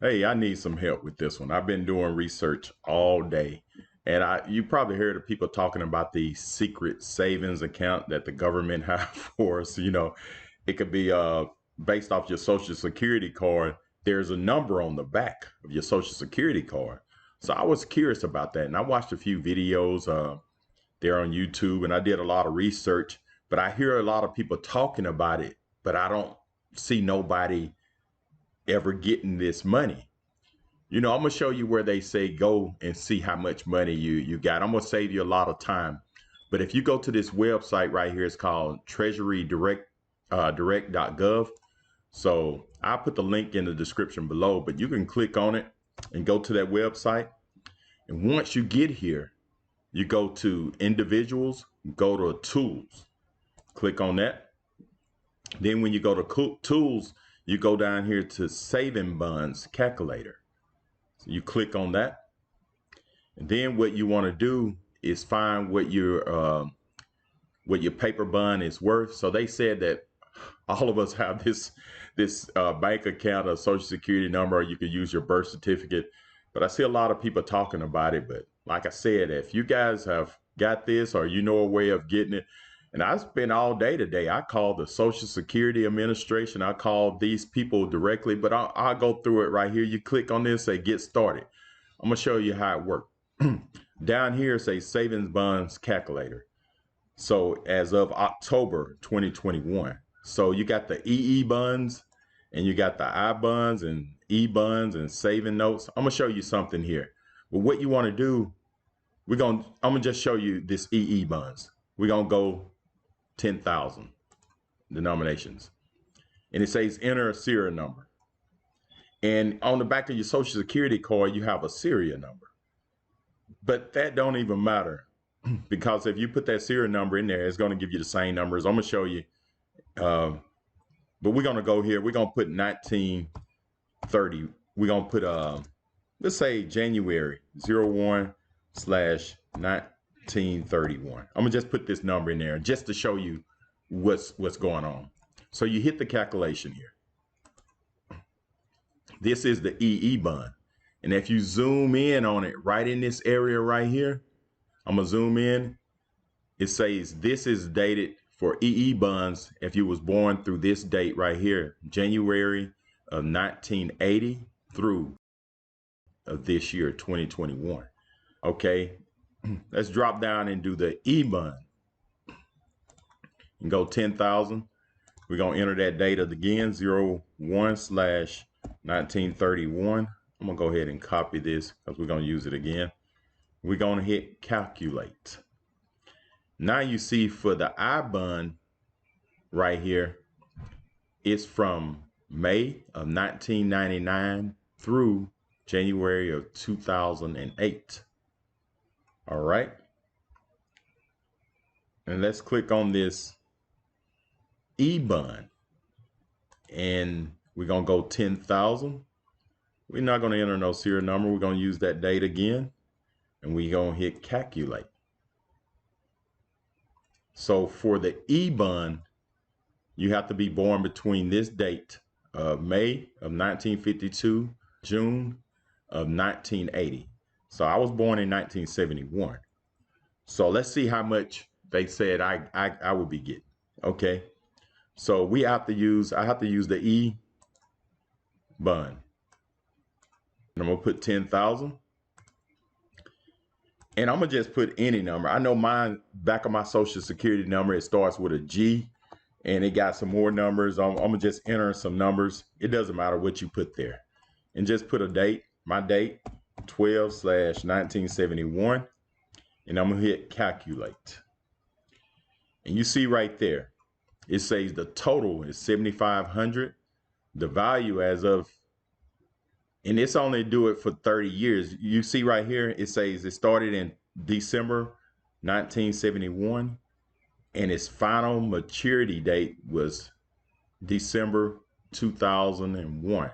Hey, I need some help with this one. I've been doing research all day, and you probably heard of people talking about the secret savings account that the government have for us. It could be based off your social security card. There's a number on the back of your social security card. So I was curious about that, and I watched a few videos there on YouTube, and I did a lot of research. But I hear a lot of people talking about it, but I don't see nobody ever getting this money. I'm gonna show you where they say go and see how much money you got. I'm gonna save you a lot of time. But if you go to this website right here, it's called treasurydirect.gov. So I'll put the link in the description below, but you can click on it and go to that website. And once you get here, you go to individuals, go to tools, click on that. Then when you go to tools, you go down here to saving bonds calculator. So you click on that. And then what you want to do is find what your paper bond is worth. So they said that all of us have this bank account, a social security number, or you could use your birth certificate. But I see a lot of people talking about it. But like I said, if you guys have got this or you know a way of getting it, and I spent all day today. I called the Social Security Administration. I called these people directly, but I'll go through it right here. You click on this, say get started. I'm gonna show you how it works. Down here, say savings bonds calculator. So as of October 2021, so you got the EE bonds and you got the I bonds and E bonds and saving notes. I'm gonna show you something here. But what you want to do, I'm gonna just show you this EE bonds. We're gonna go 10,000 denominations, and it says enter a serial number. And on the back of your social security card, you have a serial number. But that don't even matter because if you put that serial number in there, it's going to give you the same numbers. I'm going to show you. But we're going to go here. We're going to put 1930. We're going to put, let's say January 01/1931. I'm going to just put this number in there just to show you what's going on. So you hit the calculation here. This is the EE bond. And if you zoom in on it right in this area right here, I'm gonna zoom in. It says this is dated for EE bonds if you was born through this date right here, January of 1980 through of this year, 2021. Okay, let's drop down and do the E bond and go 10,000. We're gonna enter that date again, 01/1931. I'm gonna go ahead and copy this because we're gonna use it again. We're gonna hit calculate. Now you see for the I bond right here, it's from May of 1999 through January of 2008. All right. And let's click on this E bond and we're gonna go 10,000. We're not gonna enter no serial number. We're gonna use that date again and we're gonna hit calculate. So for the E bond, you have to be born between this date of May of 1952, June of 1980. So I was born in 1971. So let's see how much they said I would be getting. Okay. So I have to use the E bond. And I'm gonna put 10,000. And I'm gonna just put any number. I know mine, back of my social security number, it starts with a G and it got some more numbers. I'm gonna just enter some numbers. It doesn't matter what you put there. And just put a date, my date, 12/1971. And I'm gonna hit calculate. And you see right there, it says the total is 7,500. The value as of, and it's only do it for 30 years. You see right here, it says it started in December 1971 and its final maturity date was December 2001.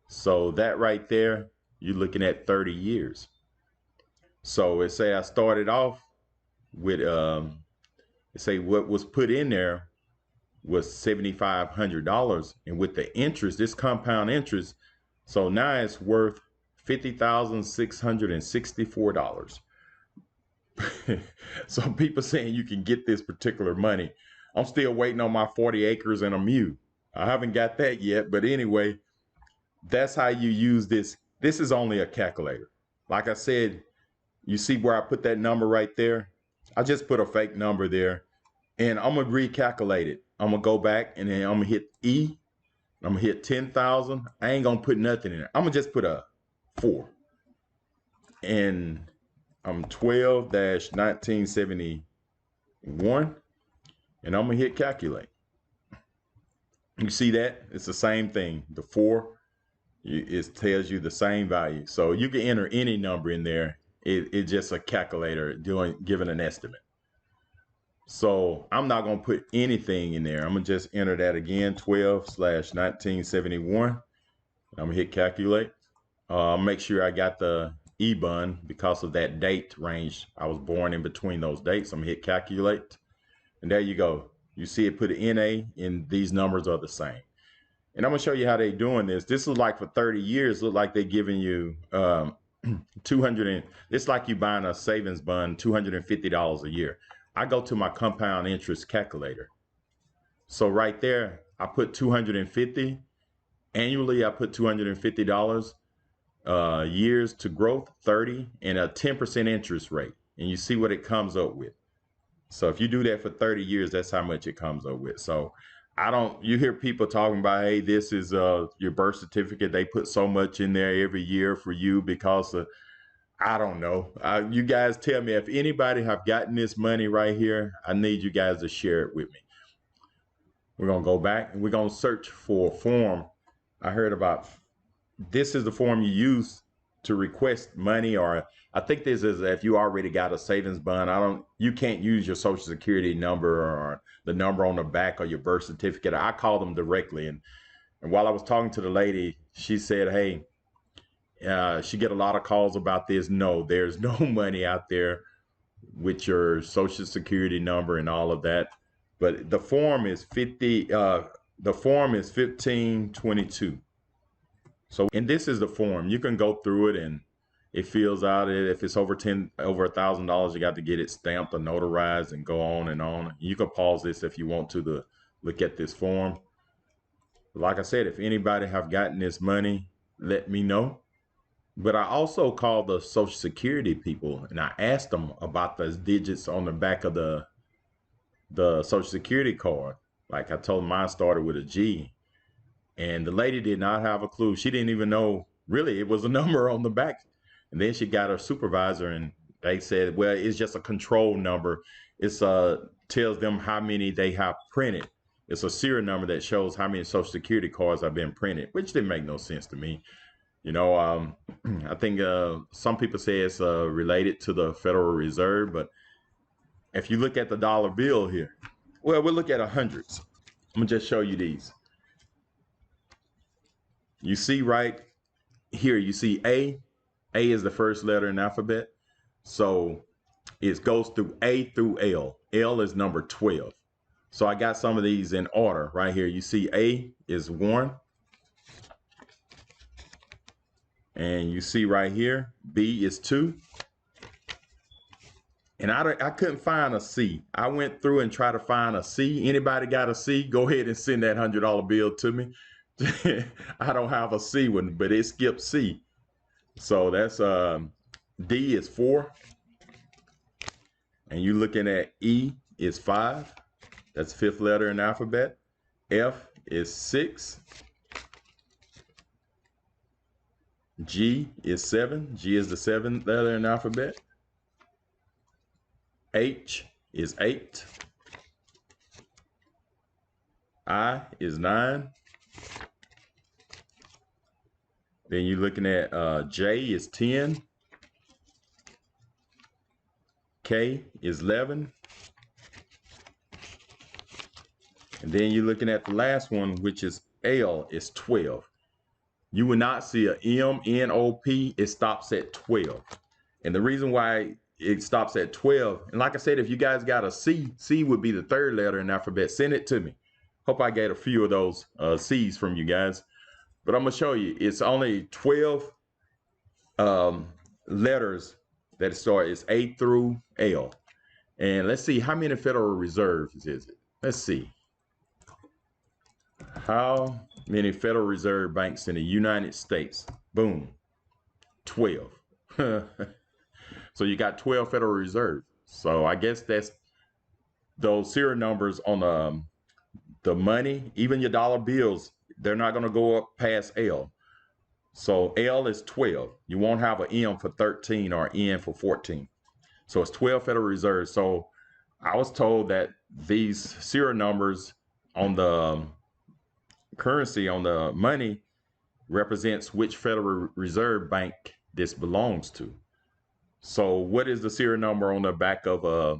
So that right there, you're looking at 30 years. So it say I started off with, it say what was put in there was $7,500, and with the interest, this compound interest So now it's worth $50,664. So people saying you can get this particular money. I'm still waiting on my 40 acres and a mule. I haven't got that yet, but anyway, that's how you use this. This is only a calculator. Like I said, you see where I put that number right there? I just put a fake number there, and I'm gonna recalculate it. I'm gonna go back and then I'm gonna hit E. I'm gonna hit 10,000. I ain't gonna put nothing in it. I'm gonna just put a 4. And I'm 12-1971, and I'm gonna hit calculate. You see that? It's the same thing. The 4, it tells you the same value. So you can enter any number in there. It's just a calculator giving an estimate. So I'm not gonna put anything in there. I'm gonna just enter that again, 12/1971. I'm gonna hit calculate. Make sure I got the E-bun because of that date range. I was born in between those dates. I'm gonna hit calculate. And there you go. You see it put an NA, and these numbers are the same. And I'm gonna show you how they're doing this. This is like for 30 years, look like they're giving you 200, it's like you buying a savings bond, $250 a year. I go to my compound interest calculator. So right there, I put 250. Annually, I put $250. Years to growth, 30, and a 10% interest rate. And you see what it comes up with. So if you do that for 30 years, that's how much it comes up with. So you hear people talking about, hey, this is your birth certificate. They put so much in there every year for you because of, I don't know. You guys tell me if anybody have gotten this money right here, I need you guys to share it with me. We're going to go back and we're going to search for a form. I heard about, this is the form you use to request money, or I think this is if you already got a savings bond. You can't use your social security number or the number on the back or your birth certificate. I called them directly. And while I was talking to the lady, she said, hey, she get a lot of calls about this. No, there's no money out there with your social security number and all of that. But the form is 1522. So, and this is the form. You can go through it and it fills out it. If it's over $1,000, you got to get it stamped or notarized and go on and on. You can pause this if you want to look at this form. Like I said, if anybody have gotten this money, let me know. But I also called the Social Security people and I asked them about the digits on the back of the Social Security card. Like I told them mine started with a G. And the lady did not have a clue. She didn't even know really it was a number on the back. And then she got her supervisor and they said, well, it's just a control number. It's tells them how many they have printed. It's a serial number that shows how many Social Security cards have been printed, which didn't make no sense to me. You know, I think some people say it's related to the Federal Reserve, but if you look at the dollar bill here, well, we'll look at hundreds. I'm gonna just show you these. You see right here, you see A. A is the first letter in the alphabet. So it goes through A through L. L is number 12. So I got some of these in order right here. You see A is 1. And you see right here, B is 2. And I couldn't find a C. I went through and tried to find a C. Anybody got a C? Go ahead and send that $100 bill to me. I don't have a C one, but it skipped C. So that's D is 4. And you're looking at E is 5. That's the 5th letter in the alphabet. F is 6. G is 7. G is the 7th letter in the alphabet. H is 8. I is 9. Then you're looking at J is 10. K is 11. And then you're looking at the last one, which is L is 12. You will not see a M, N, O, P. It stops at 12. And the reason why it stops at 12, and like I said, if you guys got a C, C would be the 3rd letter in the alphabet. Send it to me. Hope I get a few of those C's from you guys. But I'm gonna show you. It's only 12 letters that start. It's A through L. And let's see how many Federal Reserves is it. Let's see. How many Federal Reserve banks in the United States? Boom, 12. So you got 12 Federal Reserve. So I guess that's those serial numbers on the money, even your dollar bills, they're not going to go up past L. So L is 12. You won't have an M for 13 or N for 14. So it's 12 Federal Reserve. So I was told that these serial numbers on the currency, on the money, represents which Federal Reserve bank this belongs to. So what is the serial number on the back of a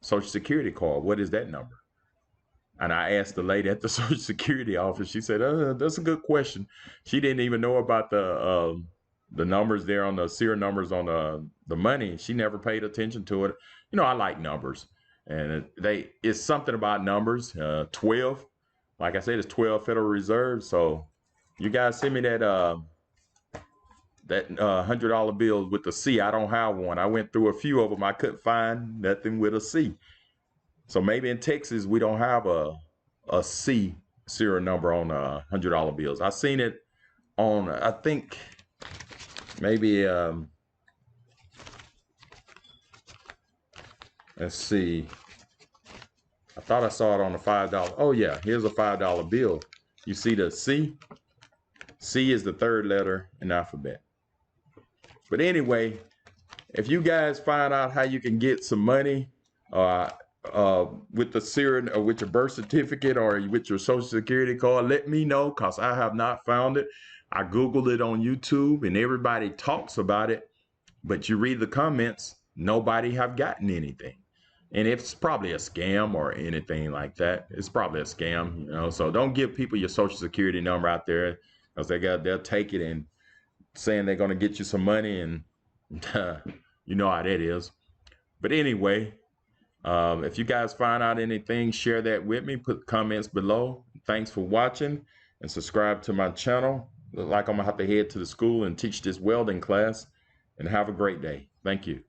Social Security card? What is that number? And I asked the lady at the Social Security office. She said, "That's a good question." She didn't even know about the numbers there on the serial numbers on the money. She never paid attention to it. You know, I like numbers, and it's something about numbers. 12, like I said, it's 12 Federal Reserve. So you guys send me that $100 bill with the C. I don't have one. I went through a few of them. I couldn't find nothing with a C. So maybe in Texas we don't have a C serial number on $100 bills. I seen it on, I think maybe let's see. I thought I saw it on the $5. Oh yeah, here's a $5 bill. You see the C? C is the third letter in the alphabet. But anyway, if you guys find out how you can get some money with the serial or with your birth certificate or with your Social Security card, let me know, because I have not found it. I Googled it on YouTube and everybody talks about it, but you read the comments, nobody have gotten anything. And it's probably a scam or anything like that. It's probably a scam, you know. So don't give people your Social Security number out there, because they'll take it and saying they're going to get you some money, and you know how that is. But anyway, if you guys find out anything, share that with me. Put comments below. Thanks for watching, and subscribe to my channel. Look like I'm going to have to head to the school and teach this welding class. And have a great day. Thank you.